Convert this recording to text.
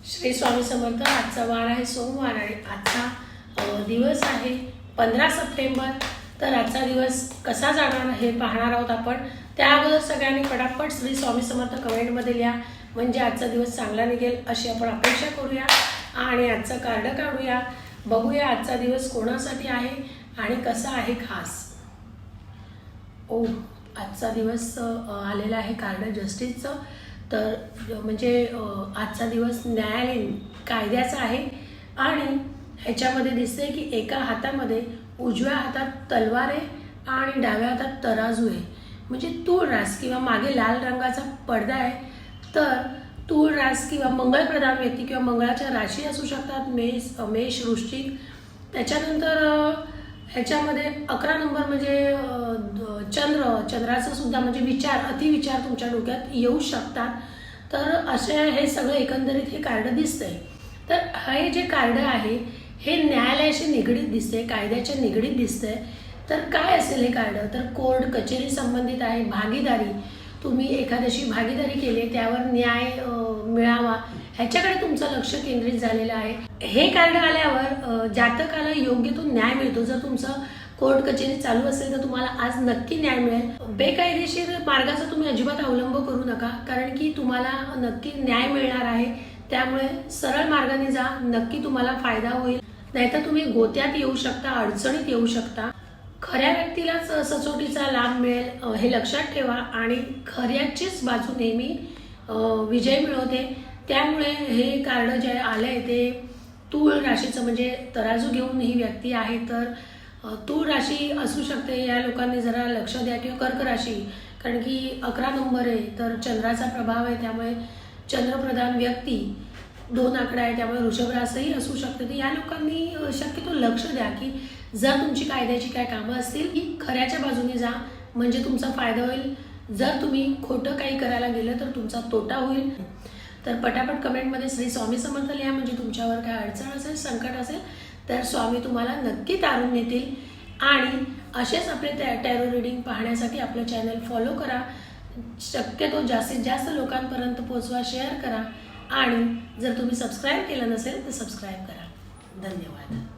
श्री स्वामी समर्थ। आजचा वार आहे सोमवार आणि आजचा दिवस आहे 15 सप्टेंबर। तर आजचा दिवस कसा जाणार हे पाहणार आहोत आपण। त्या अगोदर सगळ्यांनी पटापट श्री स्वामी समर्थ कमेंटमध्ये लिहा, म्हणजे आजचा दिवस चांगला निघेल अशी आपण अपेक्षा करूया। आणि आजचं कार्ड काढूया, बघूया आजचा दिवस कोणासाठी आहे आणि कसा आहे खास। आजचा दिवस आलेला आहे कार्ड जस्टिसचं। तर म्हणजे आजचा दिवस न्यायालयीन कायद्याचा आहे आणि ह्याच्यामध्ये दिसते की एका हातामध्ये उजव्या हातात तलवार आहे आणि डाव्या हातात तराजू आहे, म्हणजे तूळ रास किंवा मागे लाल रंगाचा पडदा आहे। तर तूळ रास किंवा मंगळप्रधान व्यक्ती किंवा मंगळाच्या राशी असू शकतात, मेष वृश्चिक। त्याच्यानंतर ह्याच्यामध्ये 11 नंबर म्हणजे चंद्राचं सुद्धा म्हणजे विचार अतिविचार तुमच्या डोक्यात येऊ शकतात। तर असे हे सगळं एकंदरीत हे कार्ड दिसतंय। तर हे जे कार्ड आहे हे न्यायालयाशी निगडीत दिसते, कायद्याच्या निगडीत दिसतंय। तर काय असेल हे कार्ड, तर कोर्ट कचेरी संबंधित आहे। भागीदारी, तुम्ही एखाद्याशी भागीदारी केली त्यावर न्याय मिळावा ह्याच्याकडे तुमचं लक्ष केंद्रित झालेलं आहे। हे कार्ड आल्यावर जातकाला योग्य तो न्याय मिळतो। जर तुमचं कोर्ट कचेरी चालू असेल तर तुम्हाला आज नक्की न्याय मिळेल। बेकायदेशीर मार्गाचा तुम्ही अजिबात अवलंब करू नका, कारण की तुम्हाला नक्की न्याय मिळणार आहे। त्यामुळे सरळ मार्गाने जा, नक्की तुम्हाला फायदा होईल। नाहीतर तुम्ही गोत्यात येऊ शकता, अडचणीत येऊ शकता। खऱ्या व्यक्तीलाच सचोटीचा लाभ मिळेल हे लक्षात ठेवा आणि खऱ्याचीच बाजू नेहमी विजय मिळवते। त्यामुळे हे कार्ड जे आलंय ते तूळ राशीचं म्हणजे तराजू घेऊन ही व्यक्ती आहे। तर तूळ राशी असू शकते, या लोकांनी जरा लक्ष द्या, किंवा कर्क राशी, कारण की 11 नंबर आहे तर चंद्राचा प्रभाव आहे। त्यामुळे चंद्रप्रधान व्यक्ती 2 आकडा आहे, त्यामुळे वृषभ राशीही असू शकते। तर या लोकांनी शक्यतो लक्ष द्या की जर तुमची कायद्याची काय कामं असतील की खऱ्याच्या बाजूने जा, म्हणजे तुमचा फायदा होईल। जर तुम्ही खोटं काही करायला गेलं तर तुमचा तोटा होईल। तर पटापट कमेंटमध्ये श्री स्वामी समर्थ लिहा, म्हणजे तुमच्यावर काय अडचण असेल, संकट असेल तर स्वामी तुम्हाला नक्की तारून नेतील। आणि असेच आपले टॅरो रीडिंग पाहण्यासाठी आपलं चॅनल फॉलो करा, शक्यतो जास्तीत जास्त लोकांपर्यंत पोहोचवा, शेअर करा आणि जर तुम्ही सबस्क्राईब केलं नसेल तर सबस्क्राईब करा। धन्यवाद।